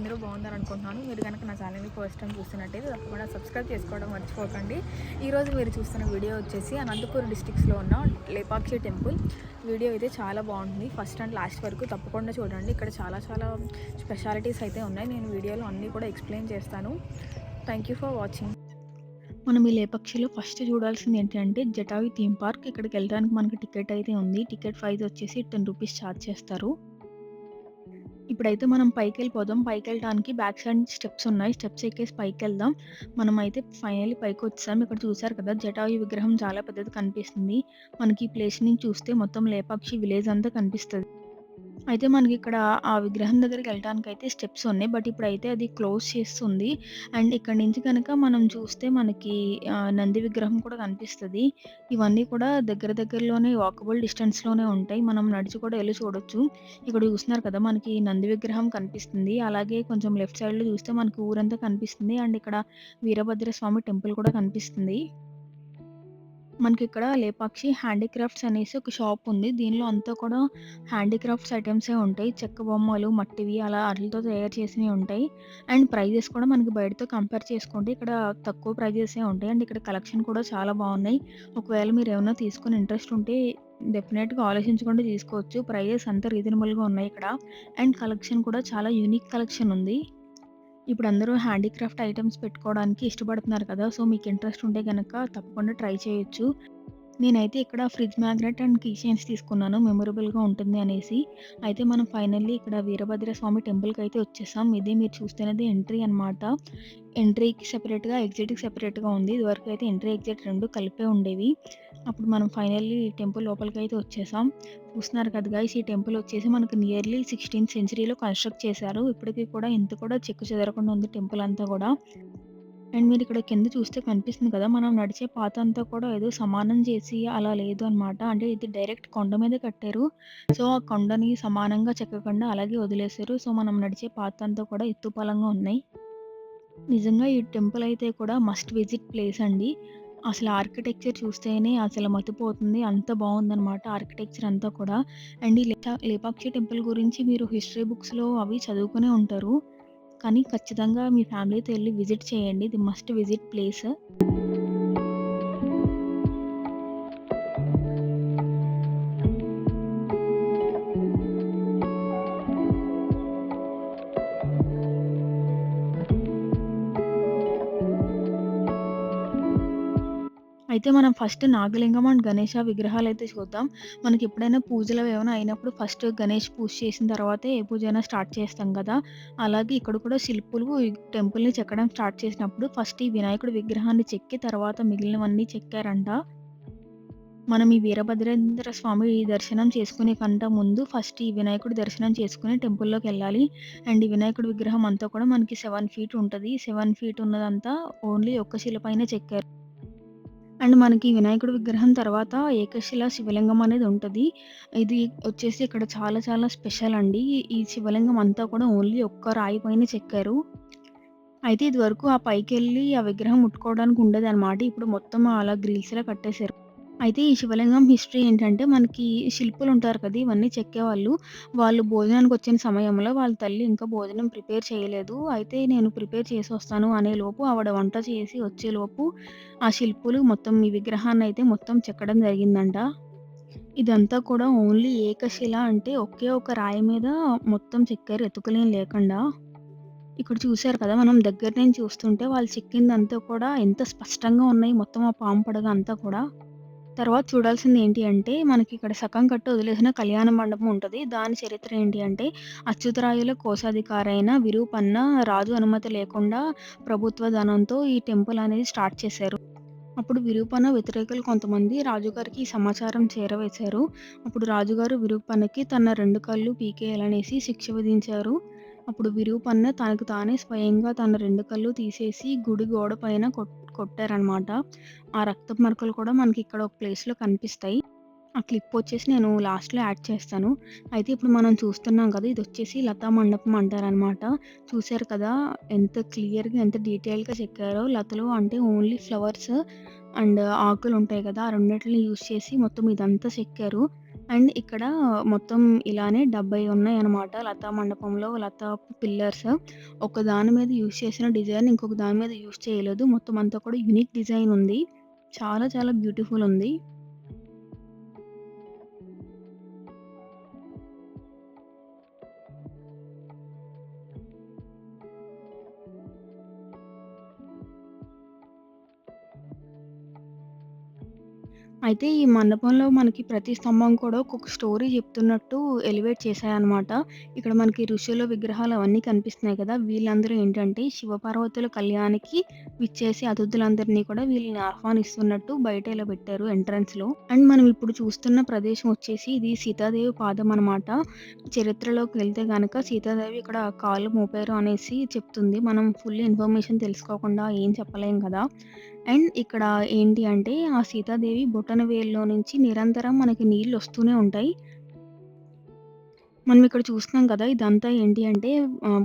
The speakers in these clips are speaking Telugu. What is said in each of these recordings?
అందరూ బాగుండాలనుకుంటున్నాను. మీరు కనుక నా ఛానల్ని ఫస్ట్ టైం చూస్తున్నట్టయితే తప్పకుండా సబ్స్క్రైబ్ చేసుకోవడం మర్చిపోకండి. ఈరోజు మీరు చూస్తున్న వీడియో వచ్చేసి అనంతపూర్ డిస్ట్రిక్ట్స్లో ఉన్న లేపాక్షి టెంపుల్. వీడియో అయితే చాలా బాగుంటుంది. ఫస్ట్ అండ్ లాస్ట్ వరకు తప్పకుండా చూడండి. ఇక్కడ చాలా స్పెషాలిటీస్ అయితే ఉన్నాయి. నేను వీడియోలో అన్నీ కూడా ఎక్స్ప్లెయిన్ చేస్తాను. Thank you for watching. మనం ఈ లేపాక్షిలో ఫస్ట్ చూడాల్సింది ఏంటంటే జటాయు థీమ్ పార్క్. ఇక్కడికి వెళ్ళడానికి మనకి టికెట్ అయితే ఉంది. టికెట్ ప్రైస్ వచ్చేసి 10 రూపీస్ ఛార్జ్ చేస్తారు. ఇప్పుడైతే మనం పైకెళ్ళిపోదాం. పైకెళ్ళడానికి బ్యాక్ సైడ్ స్టెప్స్ ఉన్నాయి. స్టెప్స్ ఎక్కేసి పైకెళ్దాం. మనమైతే ఫైనల్లీ పైకొచ్చేసాం. ఇక్కడ చూసారు కదా జటాయు విగ్రహం చాలా పెద్దది కనిపిస్తుంది. మనకి ఈ ప్లేస్ నుంచి చూస్తే మొత్తం లేపాక్షి విలేజ్ అంతా కనిపిస్తది. అయితే మనకిక్కడ ఆ విగ్రహం దగ్గరికెళ్ళటానికైతే స్టెప్స్ ఉన్నాయి. బట్ ఇప్పుడైతే అది క్లోజ్ చేస్తుంది. అండ్ ఇక్కడి నుంచి గనక మనం చూస్తే మనకి నంది విగ్రహం కూడా కనిపిస్తది. ఇవన్నీ కూడా దగ్గరలోనే వాకబుల్ డిస్టెన్స్‌లోనే ఉంటాయి. మనం నడిచి కూడా ఎళ్లి చూడొచ్చు. ఇక్కడ చూస్తున్నారు కదా! మనకి నంది విగ్రహం కనిపిస్తుంది. అలాగే కొంచెం లెఫ్ట్ సైడ్‌లో చూస్తే మనకి ఊరంతా కనిపిస్తుంది. అండ్ ఇక్కడ వీరభద్ర స్వామి టెంపుల్ కూడా కనిపిస్తుంది. మనకిక్కడ లేపాక్షి హ్యాండీక్రాఫ్ట్స్ అనేసి ఒక షాప్ ఉంది. దీనిలో అంతా కూడా హ్యాండీక్రాఫ్ట్స్ ఐటెమ్సే ఉంటాయి. చెక్క బొమ్మలు, మట్టివి అలా ఆటిలతో తయారు చేసినవి ఉంటాయి. అండ్ ప్రైజెస్ కూడా మనకి బయటతో కంపేర్ చేసుకుంటే ఇక్కడ తక్కువ ప్రైజెసే ఉంటాయి. అండ్ ఇక్కడ కలెక్షన్ కూడా చాలా బాగున్నాయి. ఒకవేళ మీరేమన్నా తీసుకొని ఇంట్రెస్ట్ ఉంటే డెఫినెట్‌గా ఆలోచించకుండా తీసుకోవచ్చు. ప్రైజెస్ అంతా రీజనబుల్‌గా ఉన్నాయి ఇక్కడ. అండ్ కలెక్షన్ కూడా చాలా యూనిక్ కలెక్షన్ ఉంది. ఇప్పుడందరూ హ్యాండీక్రాఫ్ట్ ఐటెమ్స్ పెట్టుకోవడానికి ఇష్టపడుతున్నారు కదా! సో, మీకు ఇంట్రెస్ట్ ఉంటే గనక తప్పకుండా ట్రై చేయొచ్చు. నేనైతే ఇక్కడ fridge magnet and key chains తీసుకున్నాను. మెమరబుల్‌గా ఉంటుంది అనేసి. అయితే మనం ఫైనల్లీ ఇక్కడ వీరభద్ర స్వామి టెంపుల్‌కైతే వచ్చేసాం. ఇది మీరు చూస్తున్నది ఎంట్రీ అనమాట. ఎంట్రీకి సెపరేట్‌గా, ఎగ్జిట్‌కి సెపరేట్‌గా ఉంది. ఇదివరకైతే ఎంట్రీ, ఎగ్జిట్ 2 కలిపే ఉండేవి. అప్పుడు మనం ఫైనల్లీ టెంపుల్ లోపలికైతే వచ్చేసాం. చూస్తున్నారు కదా గైస్! ఈ టెంపుల్ వచ్చేసి మనకు నియర్లీ 16థ్ సెంచరీలో కన్‌స్ట్రక్ట్ చేశారు. ఇప్పటికి కూడా ఇంత కూడా చెక్కు చెదరకుండా ఉంది టెంపుల్ అంతా కూడా. అండ్ మీరిక్కడ కింద చూస్తే కనిపిస్తుంది కదా! మనం నడిచే పాత అంతా కూడా ఏదో సమానం చేసి అలా లేదు అనమాట. అంటే ఇది డైరెక్ట్ కొండ మీద కట్టారు. సో, ఆ కొండని సమానంగా చెక్కకుండా అలాగే వదిలేసారు. సో, మనం నడిచే పాత అంతా కూడా ఎత్తుపల్లంగా ఉన్నాయి. నిజంగా ఈ టెంపుల్ అయితే కూడా మస్ట్ విజిట్ ప్లేస్ అండి. అసలు ఆర్కిటెక్చర్ చూస్తేనే అసలు మతిపోతుంది. అంత బావుందనమాట ఆర్కిటెక్చర్ అంతా కూడా. అండ్ ఈ లేపాక్షి టెంపుల్ గురించి మీరు హిస్టరీ బుక్స్‌లో అవి చదువుకునే ఉంటారు. కానీ ఖచ్చితంగా మీ ఫ్యామిలీతో ఎళ్లి విజిట్ చేయండి. ఇది మస్ట్ విజిట్ ప్లేస్. అయితే మనం ఫస్ట్ నాగలింగం అండ్ గణేష విగ్రహాలైతే చూద్దాం. మనకెప్పుడైనా పూజలవి ఏమైనా అయినప్పుడు ఫస్ట్ గణేష్ పూజ చేసిన తర్వాతే ఏ పూజైనా స్టార్ట్ చేస్తాం గదా! అలాగే ఇక్కడ కూడా శిల్పులు ఈ టెంపుల్‌ని చెక్కడం స్టార్ట్ చేసినప్పుడు ఫస్ట్ ఈ వినాయకుడి విగ్రహాన్ని చెక్కి తర్వాత మిగిలినవన్నీ చెక్కారంట. మనం ఈ వీరభద్రేంద్ర స్వామి దర్శనం చేసుకునే కంట ముందు ఫస్ట్ ఈ వినాయకుడి దర్శనం చేసుకొని టెంపుల్‌లోకెళ్ళాలి. అండ్ ఈ వినాయకుడి విగ్రహం అంతా కూడా మనకి 7 ఫీట్ ఉంటది. 7 ఫీట్ ఉన్నదంతా ఓన్లీ ఒక్క శిల పైనే చెక్కారు. అండ్ మనకి వినాయకుడి విగ్రహం తర్వాత ఏకశిల శివలింగం అనేది ఉంటది. ఇది వచ్చేసి ఇక్కడ చాలా స్పెషల్ అండి. ఈ శివలింగం అంతా కూడా ఓన్లీ ఒక్క రాయి పైన చెక్కారు. అయితే ఇదివరకు ఆ పైకెళ్ళి ఆ విగ్రహం ముట్టుకోవడానికి ఉండేదనమాట. ఇప్పుడు మొత్తం అలా గ్రిల్స్‌లా కట్టేసారు. అయితే ఈ శివలింగం హిస్టరీ ఏంటంటే మనకి శిల్పులుంటారు కదా! ఇవన్నీ చెక్కేవాళ్ళు. వాళ్ళు భోజనానికొచ్చిన సమయంలో వాళ్ళ తల్లి ఇంకా భోజనం ప్రిపేర్ చేయలేదు. అయితే నేను ప్రిపేర్ చేసొస్తాను అనేలోపు ఆవిడ వంట చేసి వచ్చేలోపు ఆ శిల్పులు మొత్తం ఈ విగ్రహాన్నయితే మొత్తం చెక్కడం జరిగిందంట. ఇదంతా కూడా ఓన్లీ ఏకశిల అంటే ఒకే ఒక రాయి మీద మొత్తం చెక్కారు ఎతుకులేం లేకుండా. ఇక్కడ చూసారు కదా! మనం దగ్గర నుంచి చూస్తుంటే వాళ్ళు చెక్కిందంతా కూడా ఎంత స్పష్టంగా ఉన్నాయి మొత్తం ఆ పాము పడగ అంతా కూడా. తర్వాత చూడాల్సింది ఏంటి అంటే, మనకిక్కడ సగం కట్టి వదిలేసిన కళ్యాణ మండపం ఉంటది. దాని చరిత్ర ఏంటి అంటే, అచ్యుతరాయుల కోశాధికారైన విరూపన్న రాజు అనుమతి లేకుండా ప్రభుత్వ ధనంతో ఈ టెంపుల్ అనేది స్టార్ట్ చేశారు. అప్పుడు విరూపన్న వ్యతిరేకులు కొంతమంది రాజుగారికి ఈ సమాచారం చేరవేశారు. అప్పుడు రాజుగారు విరూపన్నకి తన 2 కళ్ళు పీకేయాలనేసి శిక్ష విధించారు. అప్పుడు విరూపన్న తనకు తానే స్వయంగా తన 2 కళ్ళు తీసేసి గుడి గోడ పైన కొట్టారనమాట. ఆ రక్తపు మరకలు కూడా మనకిక్కడ ఒక ప్లేస్‌లో కనిపిస్తాయి. ఆ క్లిప్ వచ్చేసి నేను లాస్ట్‌లో యాడ్ చేస్తాను. అయితే ఇప్పుడు మనం చూస్తున్నాం కదా! ఇదొచ్చేసి లతా మండపం అంటారనమాట. చూసారు కదా! ఎంత క్లియర్‌గా, ఎంత డీటెయిల్‌గా చెక్కారో. లతలు అంటే ఓన్లీ ఫ్లవర్స్ అండ్ ఆకులుంటాయి కదా! ఆ రెండిటిలిని యూజ్ చేసి మొత్తం ఇదంతా చెక్కారు. అండ్ ఇక్కడ మొత్తం ఇలానే 70 ఉన్నాయన్నమాట. లతా మండపంలో లతా పిల్లర్స్. ఒక దాని మీద యూజ్ చేసిన డిజైన్ ఇంకొక దాని మీద యూజ్ చేయలేదు. మొత్తం అంతా కూడా యూనిక్ డిజైన్ ఉంది. చాలా చాలా బ్యూటిఫుల్ ఉంది. అయితే ఈ మండపంలో మనకి ప్రతి స్తంభం కూడా ఒక్కొక్క స్టోరీ చెప్తున్నట్టు ఎలివేట్ చేశాయన్నమాట. ఇక్కడ మనకి ఋషుల విగ్రహాలు అవన్నీ కనిపిస్తున్నాయి కదా! వీళ్ళందరూ ఏంటంటే శివపార్వతుల కళ్యాణికి విచ్చేసి అతిథులందరినీ కూడా వీళ్ళని ఆహ్వానిస్తున్నట్టు బయట ఇలా పెట్టారు ఎంట్రన్స్‌లో. అండ్ మనం ఇప్పుడు చూస్తున్న ప్రదేశం వచ్చేసి ఇది సీతాదేవి పాదం అనమాట. చరిత్రలోకి వెళ్తే గనక సీతాదేవి ఇక్కడ కాళ్ళు మోపారు అనేసి చెప్తుంది. మనం ఫుల్ ఇన్ఫర్మేషన్ తెలుసుకోకుండా ఏం చెప్పలేం కదా! అండ్ ఇక్కడ ఏంటి అంటే, ఆ సీతాదేవి బొటనవేలులో నుంచి నిరంతరం మనకి నీళ్లొస్తూనే ఉంటాయి. మనం ఇక్కడ చూస్తున్నాం కదా! ఇదంతా ఏంటి అంటే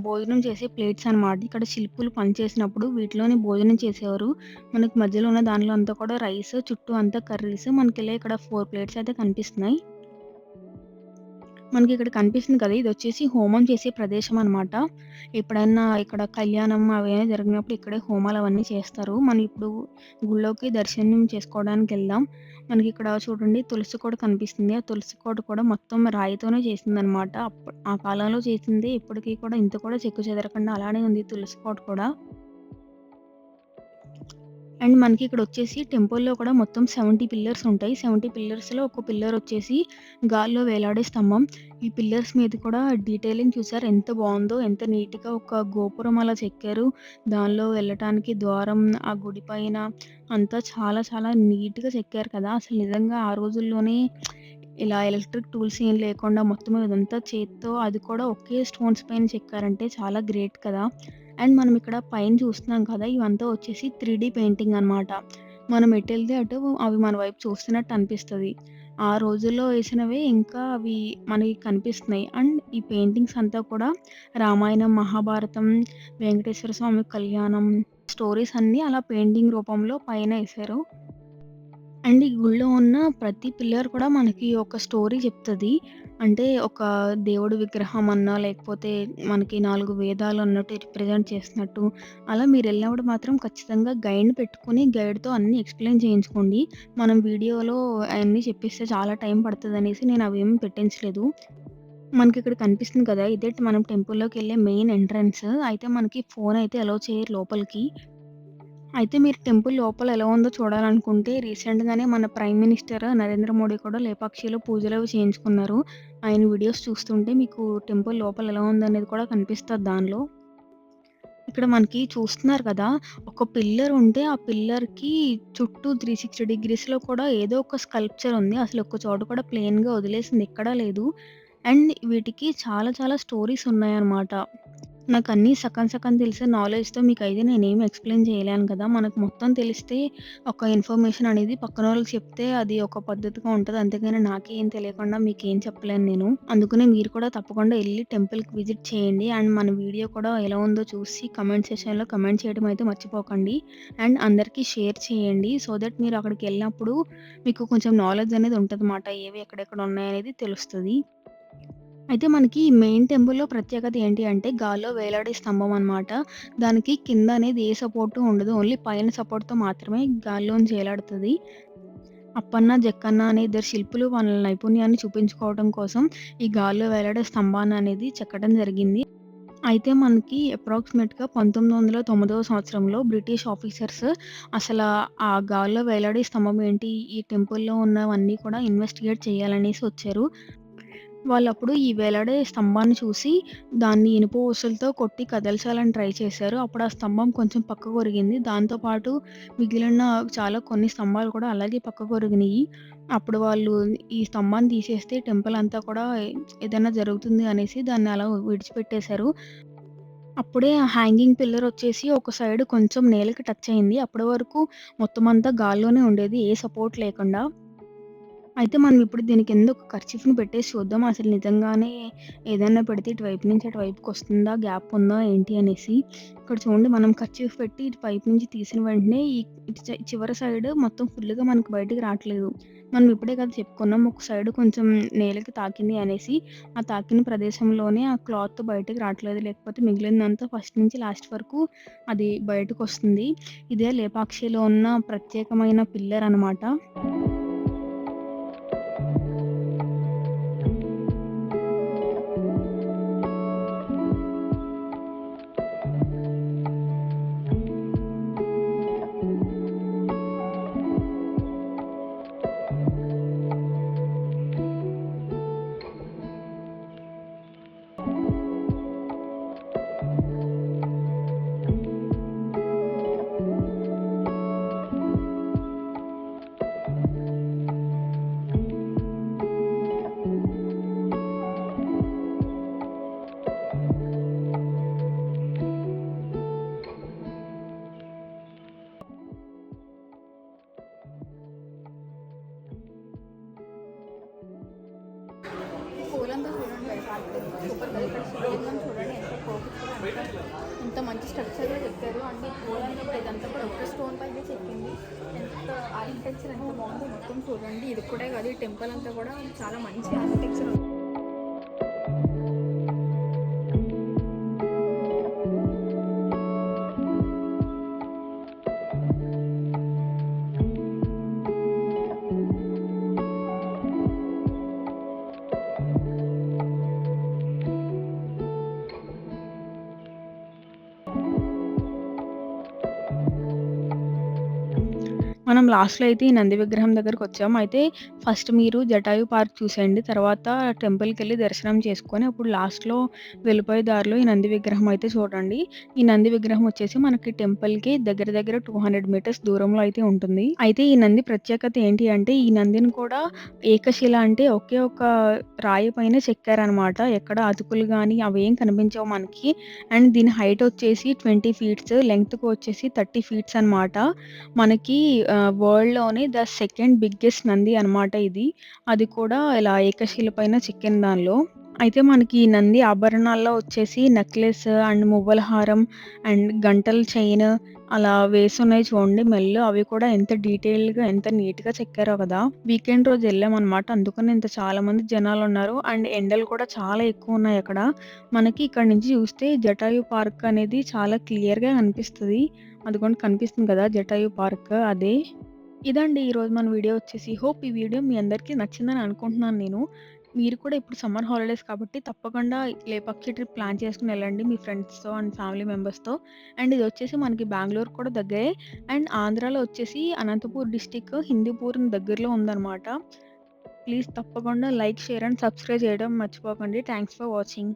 భోజనం చేసే ప్లేట్స్ అనమాట. ఇక్కడ శిల్పులు పనిచేసినప్పుడు వీటిలోనే భోజనం చేసేవారు. మనకి మధ్యలో ఉన్న దానిలో అంతా కూడా రైస్, చుట్టూ అంతా కర్రీస్. మనకిలా ఇక్కడ 4 ప్లేట్స్ అయితే కనిపిస్తున్నాయి. మనకిక్కడ కనిపిస్తుంది కదా! ఇదొచ్చేసి హోమం చేసే ప్రదేశం అనమాట. ఎప్పుడన్నా ఇక్కడ కళ్యాణం అవేమైనా జరిగినప్పుడు ఇక్కడే హోమాలవన్నీ చేస్తారు. మనం ఇప్పుడు గుళ్ళోకి దర్శనం చేసుకోవడానికెళ్దాం. మనకిక్కడ చూడండి తులసి కోట కనిపిస్తుంది. ఆ తులసి కోట కూడా మొత్తం రాయితోనే చేసిందనమాట. ఆ కాలంలో చేసిందే ఇప్పటికి కూడా ఇంత కూడా చెక్కు చెదరకుండా అలానే ఉంది తులసి కోట కూడా. అండ్ మనకిక్కడొచ్చేసి టెంపుల్‌లో కూడా మొత్తం 70 పిల్లర్స్ ఉంటాయి. 70 పిల్లర్స్‌లో ఒక పిల్లర్ వచ్చేసి గాల్లో వేలాడే స్తంభం. ఈ పిల్లర్స్ మీద కూడా డీటెయిలింగ్ చూసారా ఎంత బావుందో! ఎంత నీట్‌గా ఒక గోపురం అలా చెక్కారు. దానిలో వెళ్ళటానికి ద్వారం, ఆ గుడి పైన అంతా చాలా చాలా నీట్‌గా చెక్కారు కదా! అసలు నిజంగా ఆ రోజుల్లోనే ఇలా ఎలక్ట్రిక్ టూల్స్ ఏం లేకుండా మొత్తం ఇదంతా చేత్తో అది కూడా ఒకే స్టోన్స్ పైన చెక్కారంటే చాలా గ్రేట్ కదా! అండ్ మనం ఇక్కడ పైన చూస్తున్నాం కదా! ఇవంతా వచ్చేసి 3 పెయింటింగ్ అనమాట. మనం ఎటెళ్తే అటు అవి మన వైపు చూస్తున్నట్టు అనిపిస్తది. ఆ రోజుల్లో ఏసినవే ఇంకా అవి మనకి కనిపిస్తున్నాయి. అండ్ ఈ పెయింటింగ్స్ అంతా కూడా రామాయణం, మహాభారతం, వెంకటేశ్వర స్వామి కళ్యాణం స్టోరీస్ అన్నీ అలా పెయింటింగ్ రూపంలో పైన ఎసారు. అండ్ ఈ గుడిలో ఉన్న ప్రతి పిల్లర్ కూడా మనకి ఒక స్టోరీ చెప్తది. అంటే ఒక దేవుడి విగ్రహం అన్నా, లేకపోతే మనకి 4 వేదాలు అన్నట్టు రిప్రజెంట్ చేసినట్టు. అలా మీరెళ్ళినప్పుడు మాత్రం ఖచ్చితంగా గైడ్‌ని పెట్టుకొని గైడ్‌తో అన్నీ ఎక్స్‌ప్లెయిన్ చేయించుకోండి. మనం వీడియోలో అయన్నీ చెప్పేస్తే చాలా టైం పడతదనేసి నేను అవేమి పెట్టించలేదు. మనకిక్కడ కనిపిస్తుంది కదా! ఇదే మనం టెంపుల్‌లోకెళ్ళే మెయిన్ ఎంట్రన్స్. అయితే మనకి ఫోన్ అయితే అలో చేయరు లోపలికి. అయితే మీరు టెంపుల్ లోపల ఎలా ఉందో చూడాలనుకుంటే రీసెంట్‌గానే మన ప్రైమ్ మినిస్టర్ నరేంద్ర మోడీ కూడా లేపాక్షిలో పూజలవి చేయించుకున్నారు. ఆయన వీడియోస్ చూస్తుంటే మీకు టెంపుల్ లోపల ఎలా ఉందనేది కూడా కనిపిస్తది దానిలో. ఇక్కడ మనకి చూస్తున్నారు కదా! ఒక పిల్లర్ ఉంటే ఆ పిల్లర్‌కి చుట్టూ 360 డిగ్రీస్‌లో కూడా ఏదో ఒక స్కల్ప్చర్ ఉంది. అసలు ఒక్క చోట కూడా ప్లెయిన్‌గా వదిలేసింది ఎక్కడా లేదు. అండ్ వీటికి చాలా చాలా స్టోరీస్ ఉన్నాయన్నమాట. నాకన్నీ సగం సగం తెలిసిన నాలెడ్జ్‌తో మీకైతే నేనేమి ఎక్స్‌ప్లెయిన్ చేయలేను కదా! మనకు మొత్తం తెలిస్తే ఒక ఇన్ఫర్మేషన్ అనేది పక్కనోళ్ళకి చెప్తే అది ఒక పద్ధతిగా ఉంటది. అంతేగాని నాకే ఏం తెలియకుండా మీకేం చెప్పలేను నేను. అందుకనే మీరు కూడా తప్పకుండా ఎళ్లి టెంపుల్‌కి విజిట్ చేయండి. అండ్ మన వీడియో కూడా ఎలా ఉందో చూసి కమెంట్ సెక్షన్‌లో కమెంట్ చేయడం అయితే మర్చిపోకండి. అండ్ అందరికీ షేర్ చేయండి. సో దట్ మీరు అక్కడికెళ్ళినప్పుడు మీకు కొంచెం నాలెడ్జ్ అనేది ఉంటదన్నమాట. ఏవి ఎక్కడెక్కడ ఉన్నాయనేది తెలుస్తది. అయితే మనకి మెయిన్ టెంపుల్‌లో ప్రత్యేకత ఏంటి అంటే గాల్లో వేలాడే స్తంభం అనమాట. దానికి కింద అనేది ఏ సపోర్టు ఉండదు. ఓన్లీ పైన సపోర్ట్‌తో మాత్రమే గాల్లోంచి వేలాడుతది. అప్పన్న, జక్కన్న అనే ఇద్దరు శిల్పులు వాళ్ళ నైపుణ్యాన్ని చూపించుకోవడం కోసం ఈ గాల్లో వేలాడే స్తంభాన్ననేది చెక్కడం జరిగింది. అయితే మనకి అప్రాక్సిమేట్‌గా 1909 సంవత్సరంలో బ్రిటిష్ ఆఫీసర్స్ అసలా ఆ గాల్లో వేలాడే స్తంభం ఏంటి, ఈ టెంపుల్‌లో ఉన్నవన్నీ కూడా ఇన్వెస్టిగేట్ చేయాలనేసి వచ్చారు. వాళ్ళప్పుడు ఈ వేలాడే స్తంభాన్ని చూసి, దాన్ని ఇనుప ఊసలతో కొట్టి కదల్చాలని ట్రై చేశారు. అప్పుడు ఆ స్తంభం కొంచెం పక్కకొరిగింది. దాంతో పాటు మిగిలిన చాలా కొన్ని స్తంభాలు కూడా అలాగే పక్కకొరిగినియి. అప్పుడు వాళ్ళు ఈ స్తంభాన్ని తీసేస్తే టెంపుల్ అంతా కూడా ఏదైనా జరుగుతుంది అనేసి దాన్ని అలా విడిచిపెట్టేశారు. అప్పుడే హ్యాంగింగ్ పిల్లర్ వచ్చేసి ఒక సైడ్ కొంచెం నేలకి టచ్ అయింది. అప్పటి వరకు మొత్తం అంతా గాల్లోనే ఉండేది. ఏ సపోర్ట్ లేకుండా. అయితే మనం ఇప్పుడు దీని కింద ఒక కర్చీఫ్‌ని పెట్టేసి చూద్దాం. అసలు నిజంగానే ఏదన్నా పెడితే ఇటువైపు నుంచి అటువైపుకొస్తుందా? గ్యాప్ ఉందా? ఏంటి అనేసి. ఇక్కడ చూడండి మనం కర్చీఫ్ పెట్టి ఇటు పైపు నుంచి తీసిన వెంటనే ఈ ఇటు చివరి సైడ్ మొత్తం ఫుల్‌గా మనకు బయటికి రావట్లేదు. మనం ఇప్పుడే కదా చెప్పుకున్నాం ఒక సైడ్ కొంచెం నేలకి తాకింది అనేసి. ఆ తాకిన ప్రదేశంలోనే ఆ క్లాత్ బయటకి రావట్లేదు. లేకపోతే మిగిలిందంతా ఫస్ట్ నుంచి లాస్ట్ వరకు అది బయటకొస్తుంది. ఇదే లేపాక్షిలో ఉన్న ప్రత్యేకమైన పిల్లర్ అనమాట. పూలంతా చూడండి guys, సూపర్ కదా. ఇక్కడ శివలింగం చూడండి ఎంత ఎంత మంచి స్ట్రక్చర్గా చెక్కారు. అంటే ఈ పూలంతా కూడా ఇదంతా కూడా ఒక్క స్టోన్ పైన చెక్కింది. ఎంత ఆర్కిటెక్చర్ ఎంత బాగుందో మొత్తం చూడండి. ఇది కూడా కాదు, ఈ టెంపుల్ అంతా కూడా చాలా మంచి ఆర్కిటెక్చర్. మనం లాస్ట్‌లో అయితే ఈ నంది విగ్రహం దగ్గరకొచ్చాం. అయితే ఫస్ట్ మీరు జటాయు పార్క్ చూసేయండి. తర్వాత టెంపుల్‌కెళ్ళి దర్శనం చేసుకొని అప్పుడు లాస్ట్‌లో వెళ్ళిపోయే దారిలో ఈ నంది విగ్రహం అయితే చూడండి. ఈ నంది విగ్రహం వచ్చేసి మనకి టెంపుల్‌కి దగ్గర దగ్గర 200 మీటర్స్ దూరంలో అయితే ఉంటుంది. అయితే ఈ నంది ప్రత్యేకత ఏంటి అంటే ఈ నందిని కూడా ఏకశిల అంటే ఒకే ఒక రాయి పైన చెక్కారనమాట. ఎక్కడ అతుకులు గాని అవేం కనిపించవు మనకి. అండ్ దీని హైట్ వచ్చేసి 20 ఫీట్స్, లెంగ్త్‌కి వచ్చేసి 30 ఫీట్స్ అనమాట. మనకి వరల్డ్‌లోనే ద సెకండ్ బిగ్గెస్ట్ నంది అనమాట ఇది. అది కూడా ఇలా ఏకశిల పైన చెక్కిన దానిలో. అయితే మనకి ఈ నంది ఆభరణాల్లో వచ్చేసి నెక్లెస్ అండ్ మువ్వల హారం అండ్ గంటల చైన్ అలా వేసున్నాయి చూడండి మెడలో. అవి కూడా ఎంత డీటెయిల్డ్‌గా ఎంత నీట్‌గా చెక్కారో కదా! వీకెండ్ రోజు ఎళ్ళామనమాట. అందుకని ఇంత చాలా మంది జనాలున్నారు. అండ్ ఎండలు కూడా చాలా ఎక్కువున్నాయక్కడ. మనకి ఇక్కడి నుంచి చూస్తే జటాయు పార్క్ అనేది చాలా క్లియర్‌గా కనిపిస్తది. అదిగోండి కనిపిస్తుంది కదా! జటాయు పార్క్ అదే. ఇదండి ఈరోజు మన వీడియో వచ్చేసి. హోప్ ఈ వీడియో మీ అందరికీ నచ్చిందని అనుకుంటున్నాను నేను. మీరు కూడా ఇప్పుడు సమ్మర్ హాలిడేస్ కాబట్టి తప్పకుండా లేపాక్షి ట్రిప్ ప్లాన్ చేసుకొని ఎళ్ళండి మీ ఫ్రెండ్స్‌తో అండ్ ఫ్యామిలీ మెంబర్స్‌తో. అండ్ ఇదొచ్చేసి మనకి బెంగుళూరు కూడా దగ్గరే. అండ్ ఆంధ్రాలో వచ్చేసి అనంతపూర్ డిస్ట్రిక్ట్ హిందూపూర్ దగ్గరలో ఉందనమాట. ప్లీజ్ తప్పకుండా లైక్, షేర్ అండ్ సబ్స్క్రైబ్ చేయడం మర్చిపోకండి. Thanks for watching.